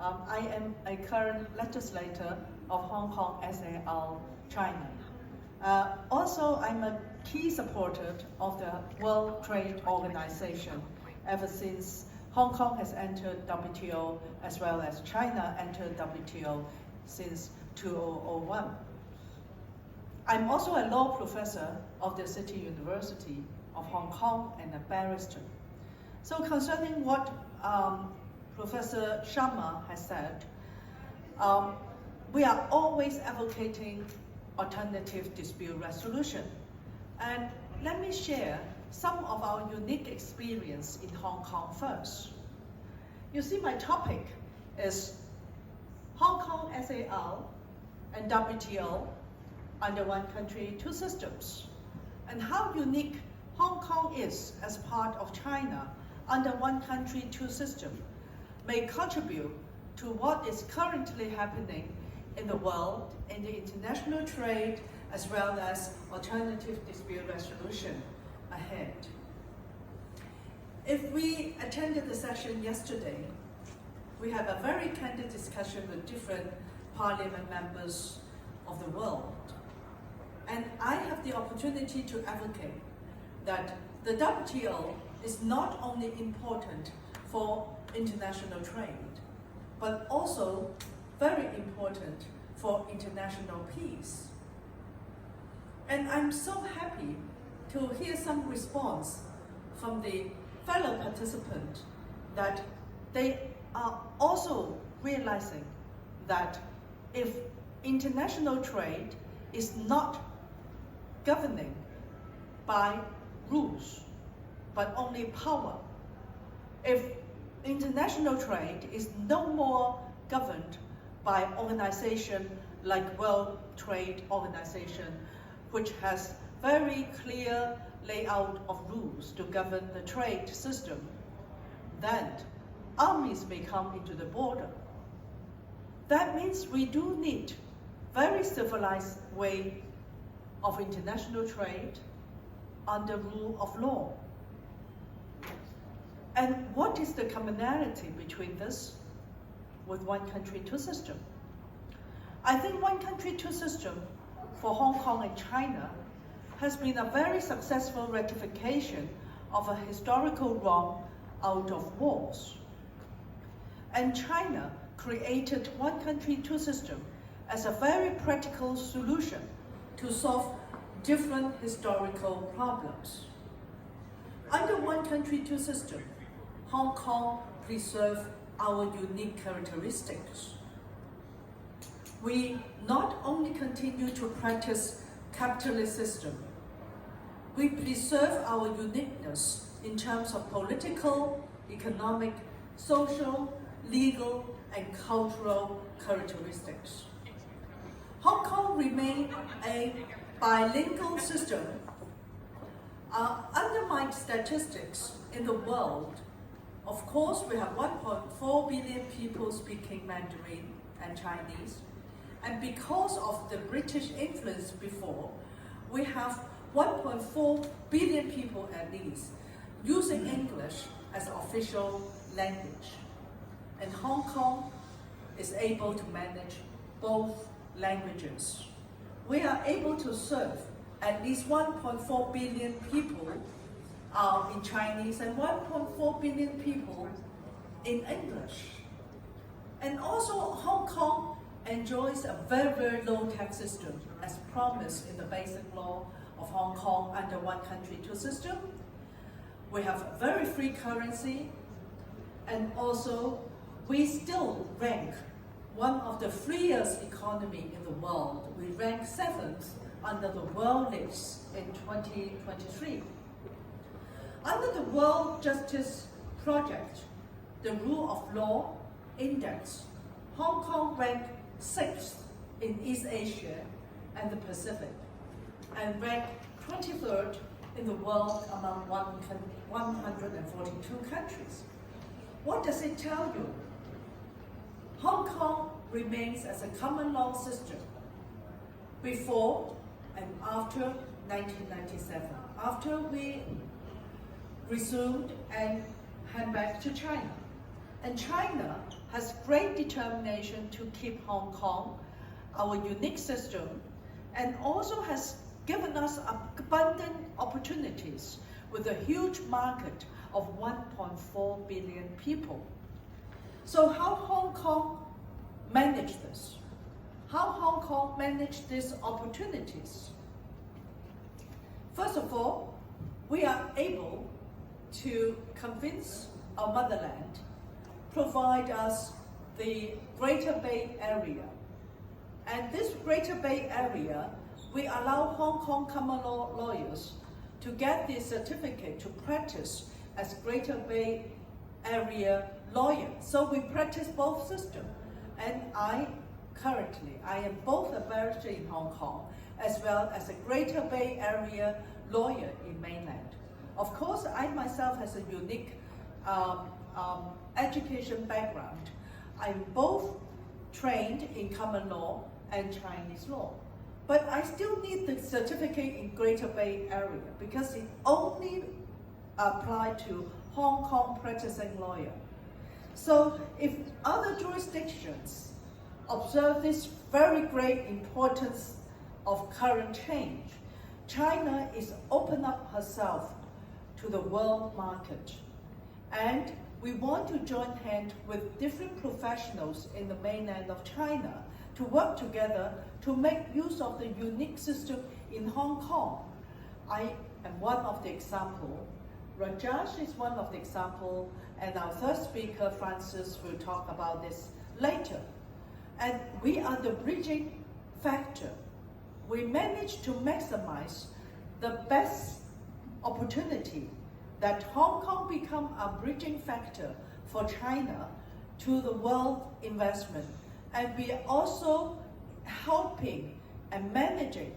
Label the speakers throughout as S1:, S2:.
S1: I am a current legislator of Hong Kong SAR, China. Also, I'm a key supporter of the World Trade Organization ever since Hong Kong has entered WTO as well as China entered WTO since 2001. I'm also a law professor of the City University of Hong Kong and a barrister. So concerning what Professor Sharma has said, we are always advocating alternative dispute resolution. And let me share some of our unique experience in Hong Kong first. You see, my topic is Hong Kong SAR and WTO under one country, two systems, and how unique Hong Kong is as part of China under one country, two systems may contribute to what is currently happening in the world, in the international trade, as well as alternative dispute resolution ahead. If we attended the session yesterday, we had a very candid discussion with different parliament members of the world. And I have the opportunity to advocate that the WTO is not only important for international trade, but also very important for international peace. And I'm so happy to hear some response from the fellow participants that they are also realizing that if international trade is not governing by rules, but only power, if international trade is no more governed by organizations like World Trade Organization, which has very clear layout of rules to govern the trade system, then armies may come into the border. That means we do need very civilized way of international trade under rule of law. And what is the commonality between this with one country, two system? I think one country, two system for Hong Kong and China has been a very successful rectification of a historical wrong out of wars. And China created one country, two system as a very practical solution to solve different historical problems. Under one country, two system, Hong Kong preserves our unique characteristics. We not only continue to practice capitalist system, we preserve our uniqueness in terms of political, economic, social, legal, and cultural characteristics. Hong Kong remains a bilingual system. Under my statistics in the world, of course, we have 1.4 billion people speaking Mandarin and Chinese. And because of the British influence before, we have 1.4 billion people at least using English as an official language. And Hong Kong is able to manage both languages. We are able to serve at least 1.4 billion people in Chinese and 1.4 billion people in English. And also Hong Kong enjoys a very, very low tax system as promised in the basic law of Hong Kong under one country, two system. We have a very free currency, and also we still rank one of the freest economy in the world. We rank 7th under the world list in 2023. Under the World Justice Project, the Rule of Law Index, Hong Kong ranked 6th in East Asia and the Pacific, and ranked 23rd in the world among 142 countries. What does it tell you? Hong Kong remains as a common law system before and after 1997, after we resumed and hand back to China. And China has great determination to keep Hong Kong, our unique system, and also has given us abundant opportunities with a huge market of 1.4 billion people. So how Hong Kong manage this? How Hong Kong manage these opportunities? First of all, we are able to convince our motherland, provide us the Greater Bay Area. And this Greater Bay Area, we allow Hong Kong common law lawyers to get the certificate to practice as Greater Bay Area lawyer. So we practice both systems. And I am both a barrister in Hong Kong as well as a Greater Bay Area lawyer in mainland. Of course, I myself has a unique education background. I'm both trained in common law and Chinese law. But I still need the certificate in Greater Bay Area because it only applies to Hong Kong practicing lawyer. So if other jurisdictions observe this very great importance of current change, China is open up herself to the world market. And we want to join hands with different professionals in the mainland of China to work together to make use of the unique system in Hong Kong. I am one of the examples. Rajesh is one of the examples, and our third speaker, Francis, will talk about this later. And we are the bridging factor. We managed to maximize the best opportunity that Hong Kong become a bridging factor for China to the world investment. And we are also helping and managing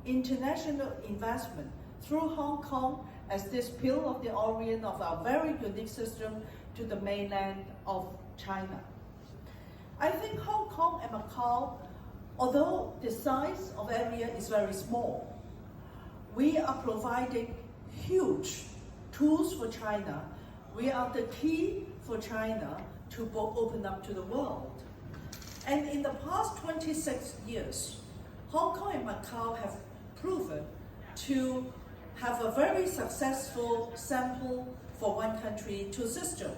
S1: international investment through Hong Kong as this Pearl of the Orient of our very unique system to the mainland of China. I think Hong Kong and Macau, although the size of area is very small, we are providing huge tools for China. We are the key for China to open up to the world. And in the past 26 years, Hong Kong and Macau have proven to have a very successful sample for one country, two system.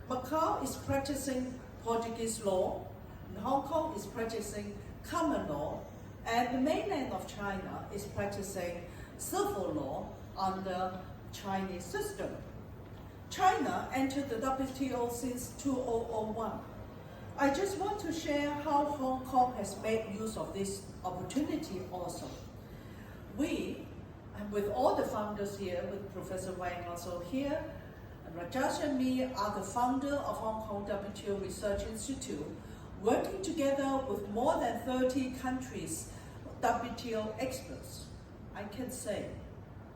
S1: Macau is practicing Portuguese law, and Hong Kong is practicing common law, and the mainland of China is practicing civil law under Chinese system. China entered the WTO since 2001. I just want to share how Hong Kong has made use of this opportunity also. We, and with all the founders here, with Professor Wang also here, and Rajesh and me are the founder of Hong Kong WTO Research Institute, working together with more than 30 countries, WTO experts. I can say,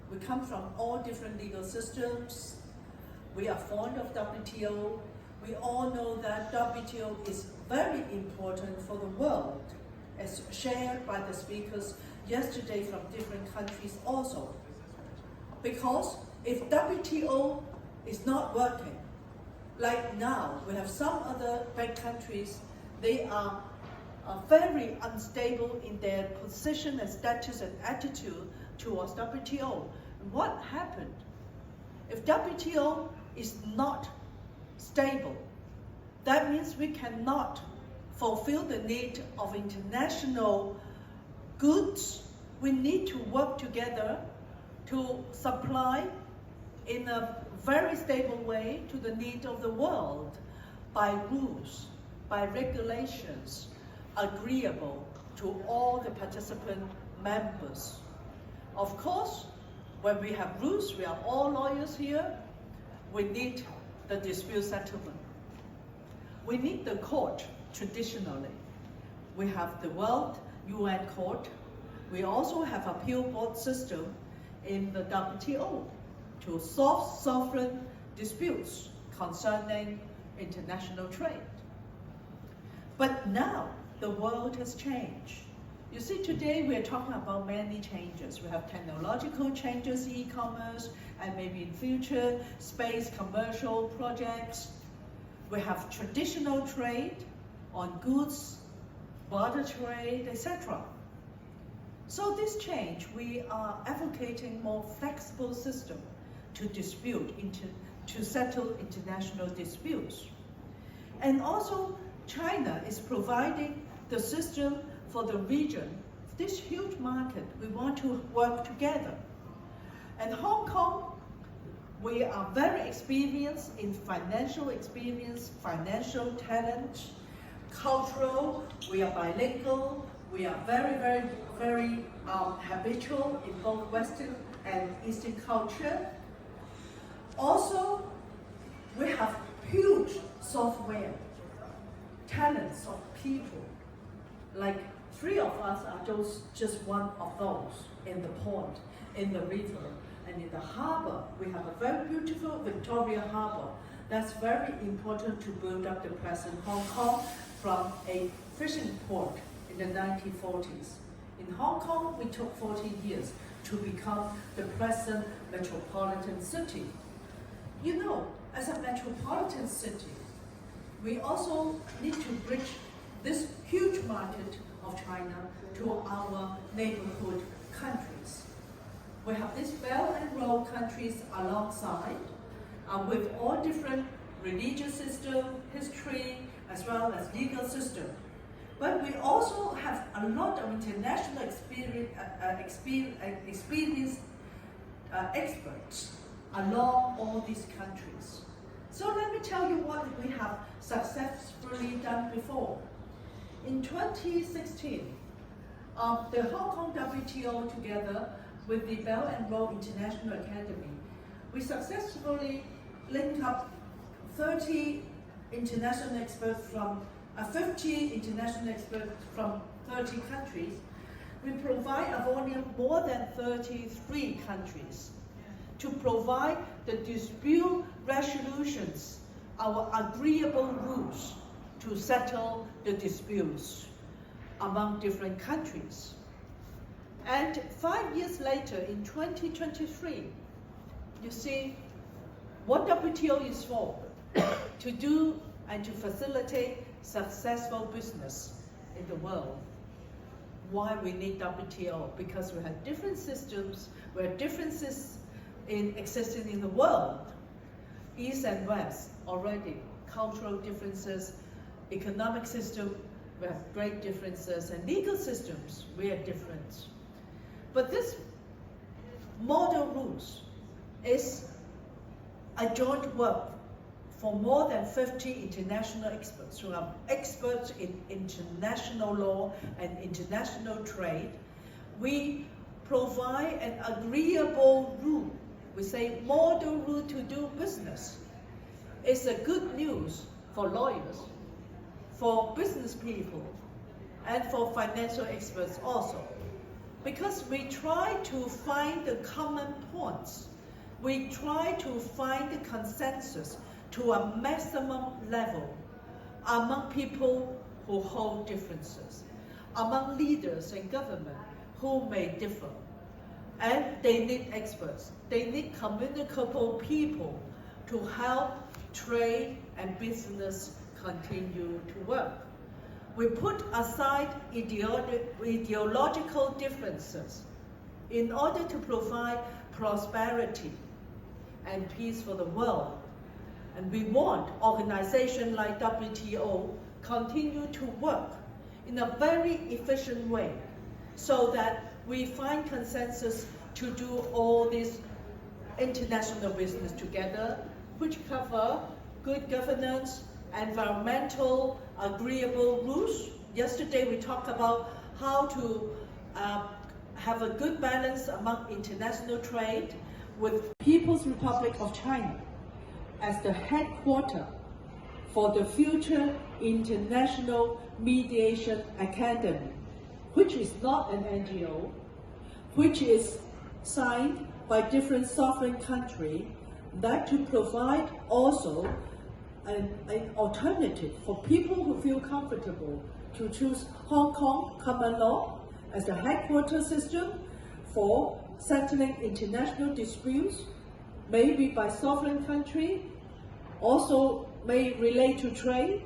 S1: we come from all different legal systems. We are fond of WTO. We all know that WTO is very important for the world, as shared by the speakers yesterday from different countries also. Because if WTO is not working, like now, we have some other big countries, they are very unstable in their position and status and attitude towards WTO. What happened? If WTO is not stable, that means we cannot fulfill the need of international goods. We need to work together to supply in a very stable way to the need of the world by rules, by regulations, agreeable to all the participant members. Of course, when we have rules, we are all lawyers here, we need the dispute settlement. We need the court traditionally. We have the World UN Court. We also have appeal board system in the WTO to solve sovereign disputes concerning international trade. But now the world has changed. You see, today we are talking about many changes. We have technological changes, e-commerce, and maybe in future, space commercial projects. We have traditional trade on goods, barter trade, etc. So this change, we are advocating more flexible system to to settle international disputes. And also, China is providing the system for the region. This huge market, we want to work together. And Hong Kong, we are very experienced in financial experience, financial talent, cultural, we are bilingual, we are very habitual in both Western and Eastern culture. Also, we have huge software talents of people. Like 3 of us are just one of those in the pond, in the river, and in the harbor. We have a very beautiful Victoria Harbor. That's very important to build up the present Hong Kong from a fishing port in the 1940s. In Hong Kong, we took 14 years to become the present metropolitan city. You know, as a metropolitan city, we also need to bridge this huge market of China to our neighborhood countries. We have these Belt and Road countries alongside, with all different religious system, history, as well as legal system. But we also have a lot of international experienced experts along all these countries. So let me tell you what we have successfully done before. In 2016, the Hong Kong WTO together with the Belt and Road International Academy, we successfully linked up 30 international experts from 50 international experts from 30 countries. We provide a volume more than 33 countries to provide the dispute resolutions, our agreeable rules to settle the disputes among different countries. And 5 years later, in 2023, you see what WTO is for, to do and to facilitate successful business in the world. Why we need WTO? Because we have different systems, we have differences existing in the world, East and West already, cultural differences, economic system, we have great differences, and legal systems, we are different. But this model rules is a joint work for more than 50 international experts who are experts in international law and international trade. We provide an agreeable rule. We say model rule to do business. It's a good news for lawyers, for business people, and for financial experts also. Because we try to find the common points. We try to find the consensus to a maximum level among people who hold differences, among leaders and government who may differ. And they need experts. They need communicable people to help trade and business continue to work. We put aside ideological differences in order to provide prosperity and peace for the world. And we want organizations like WTO continue to work in a very efficient way so that we find consensus to do all this international business together, which cover good governance, environmental agreeable rules. Yesterday we talked about how to have a good balance among international trade with People's Republic of China as the headquarter for the future International Mediation Academy, which is not an NGO, which is signed by different sovereign countries, that to provide also an alternative for people who feel comfortable to choose Hong Kong common law as the headquarter system for settling international disputes, maybe by sovereign country, also may relate to trade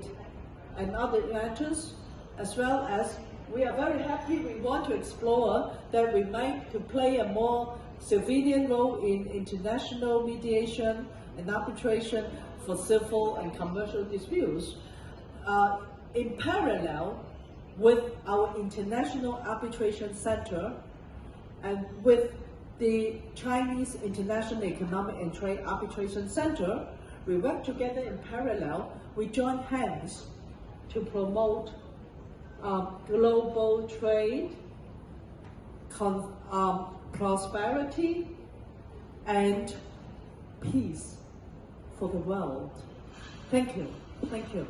S1: and other matters, as well as we are very happy. We want to explore that we might to play a more civilian role in international mediation and arbitration for civil and commercial disputes. In parallel with our International Arbitration Center and with the Chinese International Economic and Trade Arbitration Center, we work together in parallel. We join hands to promote global trade, prosperity, and peace for the world. Thank you. Thank you.